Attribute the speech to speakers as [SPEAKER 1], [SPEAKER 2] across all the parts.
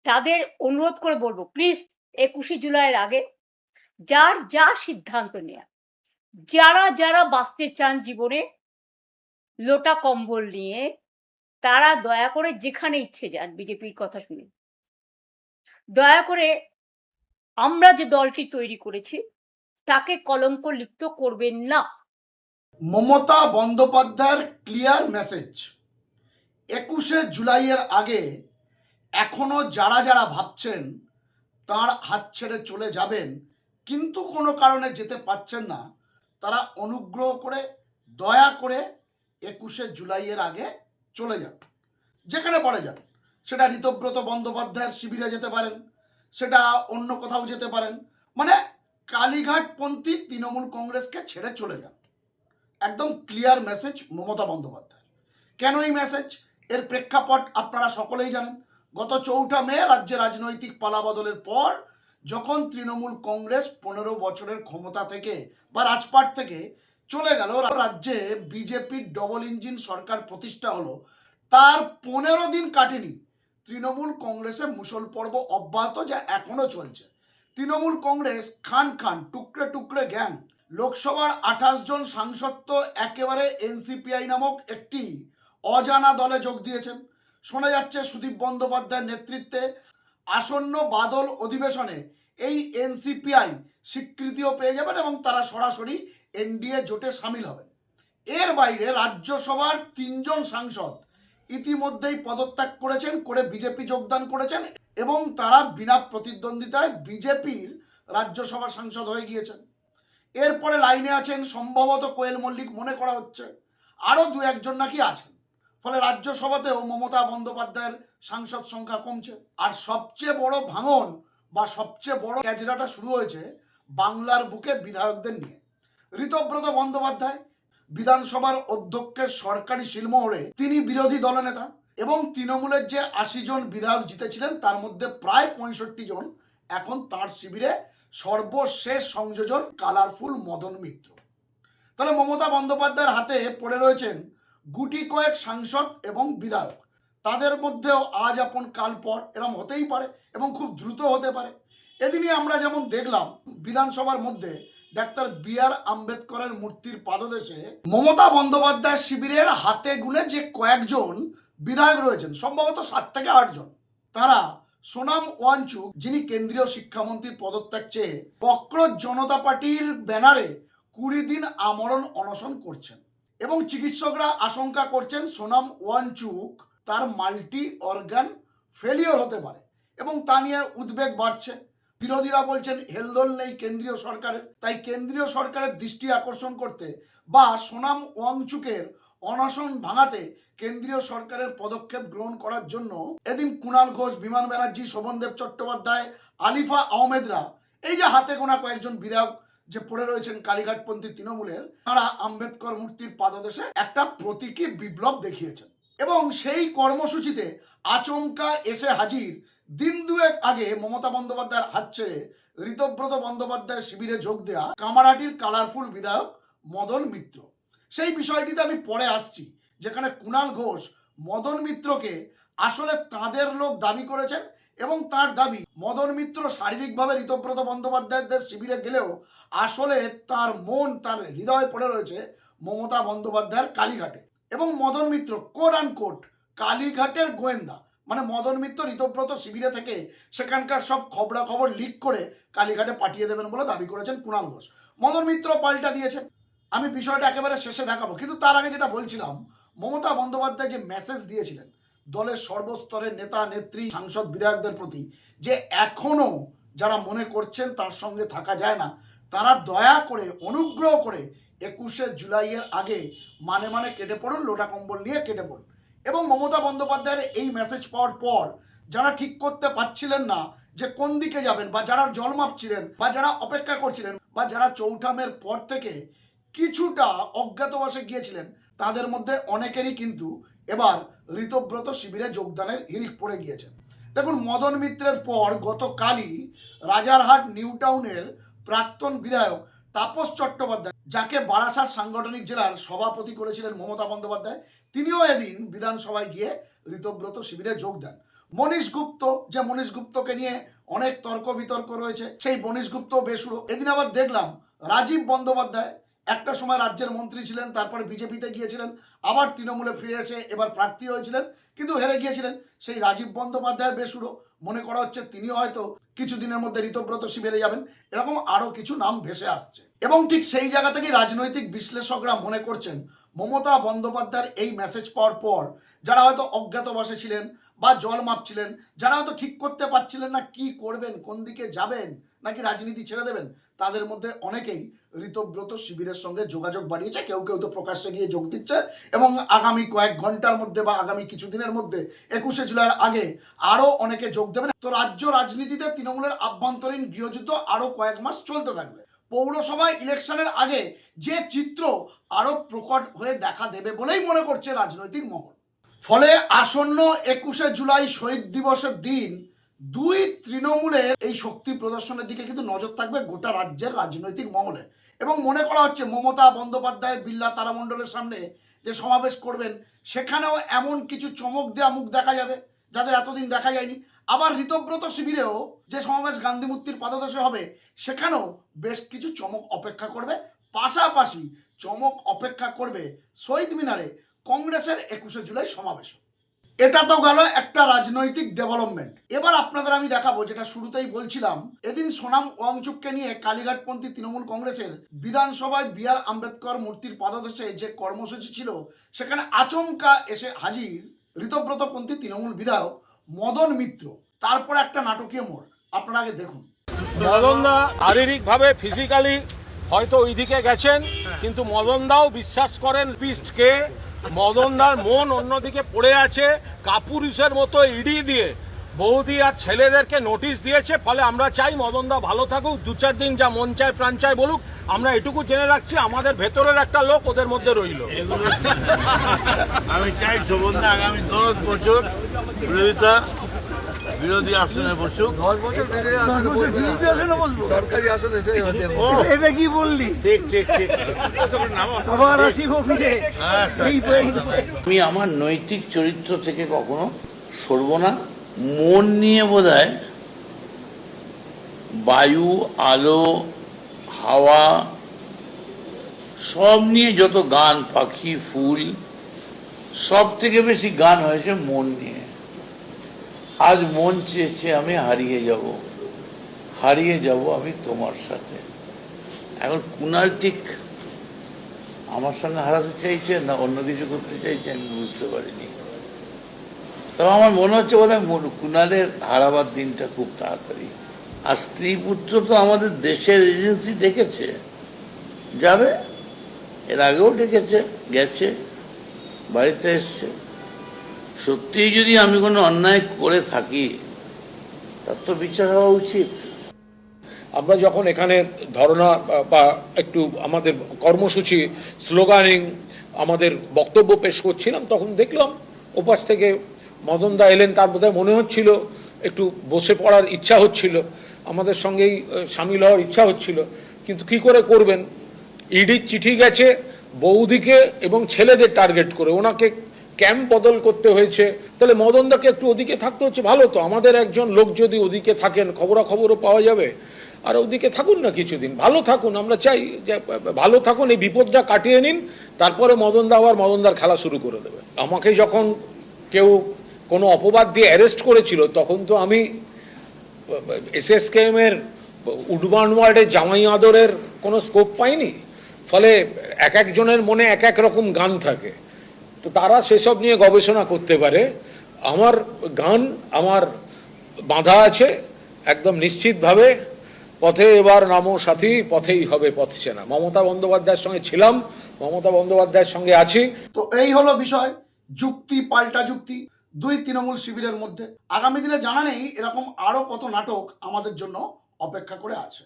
[SPEAKER 1] তাদের অনুরোধ করে বলবো, প্লিজ 21শে জুলাইয়ের আগে যার যা সিদ্ধান্ত নেয়া, যারা যারা বাঁচতে চান জীবনে লোটা কম্বল নিয়ে, তারা দয়া করে যেখানে ইচ্ছে যান বিজেপির কথা শুনে। দয়া করে আমরা যে দলটি তৈরি করেছি তাকে কলঙ্ক লিপ্ত করবেন না।
[SPEAKER 2] মমতা বন্দ্যোপাধ্যায়ের ক্লিয়ার মেসেজ, 21শে জুলাইয়ের আগে এখনো যারা যারা ভাবছেন তার হাত ছেড়ে চলে যাবেন কিন্তু কোনো কারণে যেতে পারছেন না, তারা অনুগ্রহ করে দয়া করে 21শে জুলাইয়ের আগে চলে যান, যেখানে পড়ে যান। সেটা ঋতব্রত বন্দ্যোপাধ্যায়ের শিবিরে যেতে পারেন, সেটা অন্য কোথাও যেতে পারেন, মানে কালীঘাটপন্থী তৃণমূল কংগ্রেসকে ছেড়ে চলে যান। একদম ক্লিয়ার মেসেজ মমতা বন্দ্যোপাধ্যায়। কেন এই মেসেজ? এর প্রেক্ষাপট আপনারা সকলেই জানেন। গত 4 মে রাজ্যে রাজনৈতিক পালাবদলের পর যখন তৃণমূল কংগ্রেস 15 বছরের ক্ষমতা থেকে বা রাজপাট থেকে চলে গেল, রাজ্যে বিজেপির ডবল ইঞ্জিন সরকার প্রতিষ্ঠা হলো, তার 15 দিন কাটেনি তৃণমূল কংগ্রেসের মুষল পর্ব অব্যাহত, যা এখনো চলছে। তৃণমূল কংগ্রেস খান খান টুকরে টুকরে গ্যাং, লোকসভার 28 জন সাংসদ তো একেবারে এনসিপিআই নামক একটি অজানা দলে যোগ দিয়েছেন। শোনা যাচ্ছে সুদীপ বন্দ্যোপাধ্যায়ের নেতৃত্বে আসন্ন বাদল অধিবেশনে এই এনসিপিআই স্বীকৃতিও পেয়ে যাবেন এবং তারা সরাসরি এনডিএ জোটে সামিল হবেন। এর বাইরে রাজ্যসভার 3 জন সাংসদ ইতিমধ্যেই পদত্যাগ করেছেন, করে বিজেপি যোগদান করেছেন এবং তারা বিনা প্রতিদ্বন্দ্বিতায় বিজেপির রাজ্যসভার সাংসদ হয়ে গিয়েছেন। এরপরে লাইনে আছেন সম্ভবত কোয়েল মল্লিক, মনে করা হচ্ছে আরও 2-1 জন নাকি আছেন। ফলে রাজ্যসভাতেও মমতা বন্দ্যোপাধ্যায়ের সাংসদ সংখ্যা কমছে। আর সবচেয়ে বড় ভাঙন বা সবচেয়ে বড় ক্যাচড়াটা শুরু হয়েছে বাংলার বুকে বিধায়কদের নিয়ে। ঋতব্রত বন্দ্যোপাধ্যায় বিধানসভার অধ্যক্ষের সরকারি শিলমোহরে তিনি বিরোধী দলনেতা এবং তৃণমূলের যে 80 জন বিধায়ক জিতেছিলেন তার মধ্যে প্রায় 65 জন এখন তার শিবিরে সর্বশেষ সংযোজন কালারফুল মদন মিত্র। তাহলে মমতা বন্দ্যোপাধ্যায়ের হাতে পড়ে রয়েছেন গুটি কয়েক সাংসদ এবং বিধায়ক। তাদের মধ্যেও আজ আপন কাল পর এরম হতেই পারে এবং খুব দ্রুত হতে পারে। এদিনই আমরা যেমন দেখলাম বিধানসভার মধ্যে ডাক্তার বি.আর. আম্বেদকরের মূর্তির পাদদেশে মমতা বন্দ্যোপাধ্যায় শিবিরের হাতে গুনে যে কয়েকজন বিধায়ক রয়েছেন, সম্ভবত 7 থেকে 8 জন, তারা সোনাম ওয়াংচুক, যিনি কেন্দ্রীয় শিক্ষামন্ত্রীর পদত্যাগ চেয়ে ককরোচ জনতা পার্টির ব্যানারে 20 দিন আমরণ অনশন করছেন এবং চিকিৎসকরা আশঙ্কা করছেন সোনাম ওয়াংচুক তার মাল্টি অর্গান ফেলিওর হতে পারে এবং তা নিয়ে উদ্বেগ বাড়ছে। বিরোধীরা বলছেন হেলদোল নেই কেন্দ্রীয় সরকারের, তাই কেন্দ্রীয় সরকারের দৃষ্টি আকর্ষণ করতে বা সোনাম ওয়াংচুকের অনশন ভাঙাতে কেন্দ্রীয় সরকারের পদক্ষেপ গ্রহণ করার জন্য এদিন কুণাল ঘোষ, বিমান ব্যানার্জি, শোভনদেব চট্টোপাধ্যায়, আলিফা আহমেদরা, এই যে হাতে গোনা কয়েকজন বিধায়ক যে পড়ে রয়েছেন কালীঘাটপন্থী তৃণমূলের, তারা আম্বেদকর মূর্তির পাদদেশে একটা প্রতীকী বিপ্লব দেখিয়েছেন এবং সেই কর্মসূচিতে আচমকা এসে হাজির দিন 2 আগে মমতা বন্দ্যোপাধ্যায়ের হাত ছেড়ে ঋতব্রত বন্দ্যোপাধ্যায়ের শিবিরে যোগ দেয়া কামারহাটির কালারফুল বিধায়ক মদন মিত্র। সেই বিষয়টিতে আমি পরে আসছি, যেখানে কুণাল ঘোষ মদন মিত্রকে আসলে তাঁদের লোক দাবি করেছেন এবং তার দাবি মদন মিত্র শারীরিকভাবে ঋতব্রত বন্দ্যোপাধ্যায়দের শিবিরে গেলেও আসলে তার মন, তার হৃদয় পড়ে রয়েছে মমতা বন্দ্যোপাধ্যায়ের কালীঘাটে এবং Madan Mitra coat and quote কালীঘাটের গোয়েন্দা, মানে মদন মিত্র ঋতব্রত শিবিরে থেকে সেখানকার সব খবরাখবর লিক করে কালীঘাটে পাঠিয়ে দেবেন বলে দাবি করেছেন কুণাল ঘোষ। মদন মিত্র পাল্টা দিয়েছেন, আমি বিষয়টা একেবারে শেষে দেখাবো, কিন্তু তার আগে যেটা বলছিলাম, মমতা বন্দ্যোপাধ্যায় যে মেসেজ দিয়েছিলেন দলের সর্বস্তরের নেতা নেত্রী সাংসদ বিধায়কদের প্রতি, যে এখনও যারা মনে করছেন তার সঙ্গে থাকা যায় না, তারা দয়া করে অনুগ্রহ করে 21শে জুলাইয়ের আগে মানে কেটে পড়ুন, লোটা কম্বল নিয়ে কেটে পড়ুন। এবং মমতা বন্দ্যোপাধ্যায়ের এই মেসেজ পাওয়ার পর যারা ঠিক করতে পারছিলেন না যে কোন দিকে যাবেন, বা যারা জল মাপছিলেন, বা যারা অপেক্ষা করছিলেন, বা যারা 4 মের পর থেকে কিছুটা অজ্ঞাতবাসে গিয়েছিলেন, তাদের মধ্যে অনেকেরই কিন্তু এবার ঋতব্রত শিবিরে যোগদানের হিড়িক পড়ে গিয়েছেন। দেখুন, মদন মিত্রের পর গতকালই রাজারহাট নিউ টাউনের প্রাক্তন বিধায়ক তাপস চট্টোপাধ্যায়, যাকে বারাসাত সাংগঠনিক জেলার সভাপতি করেছিলেন মমতা বন্দ্যোপাধ্যায়, তিনিও এদিন বিধানসভায় গিয়ে ঋতব্রত শিবিরে যোগ দেন। মনীশ গুপ্ত, যে মনীশ গুপ্তকে নিয়ে অনেক তর্ক বিতর্ক রয়েছে, সেই মনীশ গুপ্ত বেসুরো। এদিন আবার দেখলাম রাজীব বন্দ্যোপাধ্যায় একটা সময় রাজ্যের মন্ত্রী ছিলেন, তারপরে বিজেপিতে গিয়েছিলেন, আবার তৃণমূলে ফিরে এসে এবার প্রার্থী হয়েছিলেন, কিন্তু হেরে গিয়েছিলেন। সেই রাজীব বন্দ্যোপাধ্যায় বেসুরো। মনে করা হচ্ছে তিনিও হয়তো কিছুদিনের মধ্যে ঋতব্রত শিবিরে যাবেন। এরকম আরও কিছু নাম ভেসে আসছে, এবং ঠিক সেই জায়গা থেকেই রাজনৈতিক বিশ্লেষকরা মনে করছেন মমতা বন্দ্যোপাধ্যায়ের এই মেসেজ পাওয়ার পর যারা হয়তো অজ্ঞাতবাসে ছিলেন বা জল মাপছিলেন, যারা হয়তো ঠিক করতে পারছিলেন না কি করবেন, কোন দিকে যাবেন, নাকি রাজনীতি ছেড়ে দেবেন, তাদের মধ্যে অনেকেই ঋতব্রত শিবিরের সঙ্গে যোগাযোগ বাড়িয়েছে। কেউ কেউ তো প্রকাশ্যে গিয়ে যোগ দিচ্ছে, এবং আগামী কয়েক ঘন্টার মধ্যে বা আগামী কিছুদিনের মধ্যে 21শে জুলাইয়ের আগে আরও অনেকে যোগ দেবেন। তো রাজ্য রাজনীতিতে তৃণমূলের আভ্যন্তরীণ গৃহযুদ্ধ আরও কয়েক মাস চলতে থাকবে। পৌরসভায় ইলেকশনের আগে যে চিত্র আরও প্রকট হয়ে দেখা দেবে বলেই মনে করছে রাজনৈতিক মহল। ফলে আসন্ন 21শে জুলাই শহীদ দিবসের দিন দুই তৃণমূলের এই শক্তি প্রদর্শনের দিকে কিন্তু নজর থাকবে গোটা রাজ্যের রাজনৈতিক মহলে। এবং মনে করা হচ্ছে মমতা বন্দ্যোপাধ্যায় বিড়লা তারামণ্ডলের সামনে যে সমাবেশ করবেন, সেখানেও এমন কিছু চমক দেওয়া মুখ দেখা যাবে যাদের এতদিন দেখা যায়নি। আবার ঋতব্রত শিবিরেও যে সমাবেশ গান্ধী মূর্তির পাদদেশে হবে, সেখানেও বেশ কিছু চমক অপেক্ষা করবে। পাশাপাশি চমক অপেক্ষা করবে শহীদ মিনারে কংগ্রেসের 21শে জুলাই সমাবেশ। এটা তো গেল একটা রাজনৈতিক ডেভেলপমেন্ট। এবার আপনাদের আমি দেখাবো, যেটা শুরুতেই বলছিলাম, এদিন সোনাম ওয়াংচুককে নিয়ে কালীঘাটপন্থী তৃণমূল কংগ্রেসের বিধানসভায় বি.আর. আম্বেদকর মূর্তির পাদদেশে যে কর্মসূচি ছিল, সেখানে আচমকা এসে হাজির ঋতব্রতপন্থী তৃণমূল বিধায়ক মদন মিত্র। তারপর একটা নাটকীয় মোড়, আপনারা আগে দেখুন।
[SPEAKER 3] মদনদা শারীরিকভাবে ফিজিক্যালি হয়তো ওইদিকে গেছেন, কিন্তু মদনদাও বিশ্বাস করেন পিস্টকে। মদনদার মন অন্যদিকে পড়ে আছে। কাপুরুষের মতো ইডি দিয়ে বৌদি আর ছেলেদেরকে নোটিশ দিয়েছে। ফলে আমরা চাই মদনদা ভালো থাকুক, 2-4 দিন যা মন চায় প্রাণ চায় বলুক। আমরা এটুকু জেনে রাখছি, আমাদের ভেতরের একটা লোক ওদের মধ্যে রইল।
[SPEAKER 4] আমি চাই শোভনদা আগামী 10 বছর বিরোধী আসনে বসুক।
[SPEAKER 5] 10 বছর বিরোধী আসনে বসবো, সরকারি আসনে
[SPEAKER 4] এটা কি বললি? ঠিক ঠিক ঠিক।
[SPEAKER 5] আবার আসিব ফিরে।
[SPEAKER 4] আমি আমার নৈতিক চরিত্র থেকে কখনো সরব না। মন নিয়ে বোধহয় বায়ু, আলো, হাওয়া সব নিয়ে যত গান, পাখি, ফুল, সব থেকে বেশি গান হয়েছে মন নিয়ে। আজ মন চেয়েছে আমি হারিয়ে যাব আমি তোমার সাথে। এখন কুণাল ঠিক আমার সঙ্গে হারাতে চাইছে না অন্য কিছু করতে চাইছে আমি বুঝতে পারিনি। তবে আমার মনে হচ্ছে বোধহয় কুণালের হারাবার দিনটা খুব তাড়াতাড়ি। আর স্ত্রী পুত্র তো আমাদের দেশের এজেন্সি ডেকেছে, যাবে, এর আগেও ডেকেছে, গেছে, বাড়িতে এসছে। সত্যিই যদি আমি কোনো অন্যায় করে থাকি তার তো বিচার হওয়া উচিত।
[SPEAKER 3] আমরা যখন এখানে ধর্ণা বা একটু আমাদের কর্মসূচি, স্লোগানিং, আমাদের বক্তব্য পেশ করছিলাম, তখন দেখলাম ওপাশ থেকে মদনদা এলেন। তার বোধহয় মনে হচ্ছিল একটু বসে পড়ার ইচ্ছা হচ্ছিল, আমাদের সঙ্গেই সামিল হওয়ার ইচ্ছা হচ্ছিল, কিন্তু কি করে করবেন? ইডির চিঠি গেছে বৌদিকে এবং ছেলেদের টার্গেট করে, ওনাকে ক্যাম্প বদল করতে হয়েছে। তাহলে মদনদাকে একটু ওদিকে থাকতে হচ্ছে। ভালো তো, আমাদের একজন লোক যদি ওদিকে থাকেন, খবরাখবরও পাওয়া যাবে। আর ওদিকে থাকুন না কিছুদিন, ভালো থাকুন, আমরা চাই যে ভালো থাকুন, এই বিপদটা কাটিয়ে নিন, তারপরে মদনদা আবার মদনদার খেলা শুরু করে দেবে। আমাকে যখন কেউ কোনো অপবাদ দিয়ে অ্যারেস্ট করেছিল, তখন তো আমি SSKM এর উডবান ওয়ার্ডে জামাই আদরের কোনো স্কোপ পাইনি। ফলে এক একজনের মনে এক এক রকম গান থাকে, তো তারা সেসব নিয়ে গবেষণা করতে পারে। আমার গান আমার বাঁধা আছে একদম নিশ্চিতভাবে। পথে এবার নামো সাথী, পথেই হবে পথ চেনা। মমতা বন্দ্যোপাধ্যায়ের সঙ্গে ছিলাম, মমতা বন্দ্যোপাধ্যায়ের সঙ্গে আছি।
[SPEAKER 2] তো এই হলো বিষয়, যুক্তি পাল্টা যুক্তি দুই তৃণমূল শিবিরের মধ্যে। আগামী দিনে জানা নেই এরকম আরও কত নাটক আমাদের জন্য অপেক্ষা করে আছে।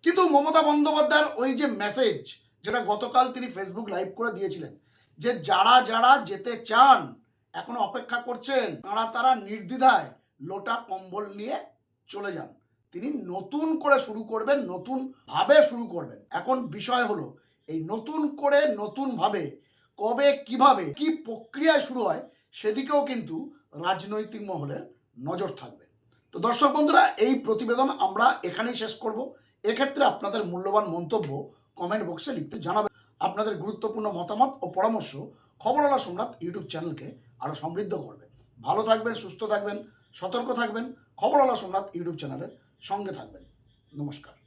[SPEAKER 2] কিন্তু মমতা বন্দ্যোপাধ্যায়ের ওই যে মেসেজ, যেটা গতকাল তিনি ফেসবুক লাইভ করে দিয়েছিলেন, যে যারা যারা যেতে চান এখনো অপেক্ষা করছেন, তারা নির্দ্বিধায় লোটা কম্বল নিয়ে চলে যান। তিনি নতুন করে শুরু করবেন, নতুন ভাবে শুরু করবেন। এখন বিষয় হলো এই নতুন করে নতুন ভাবে কবে, কিভাবে, কি প্রক্রিয়ায় শুরু হয়, সেদিকেও কিন্তু রাজনৈতিক মহলের নজর থাকবে। তো দর্শক বন্ধুরা, এই প্রতিবেদন আমরা এখানেই শেষ করব। এক্ষেত্রে আপনাদের মূল্যবান মন্তব্য কমেন্ট বক্সে লিখতে জানাবেন। আপনাদের গুরুত্বপূর্ণ মতামত ও পরামর্শ খবরওয়ালা সম্রাট ইউটিউব চ্যানেলকে আরও সমৃদ্ধ করবে। ভালো থাকবেন, সুস্থ থাকবেন, সতর্ক থাকবেন। খবরওয়ালা সম্রাট ইউটিউব চ্যানেলের সঙ্গে থাকবেন। নমস্কার।